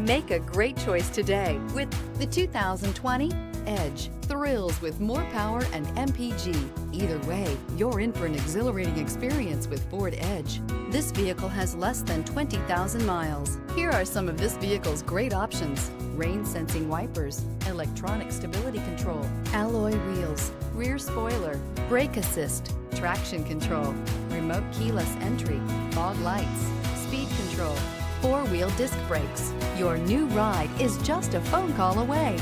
Make a great choice today with the 2020 Edge. Thrills with more power and MPG. Either way, you're in for an exhilarating experience with Ford Edge. This vehicle has less than 20,000 miles. Here are some of this vehicle's great options: rain-sensing wipers, electronic stability control, alloy wheels, rear spoiler, brake assist, traction control, remote keyless entry, fog lights, speed control, four-wheel disc brakes. Your new ride is just a phone call away.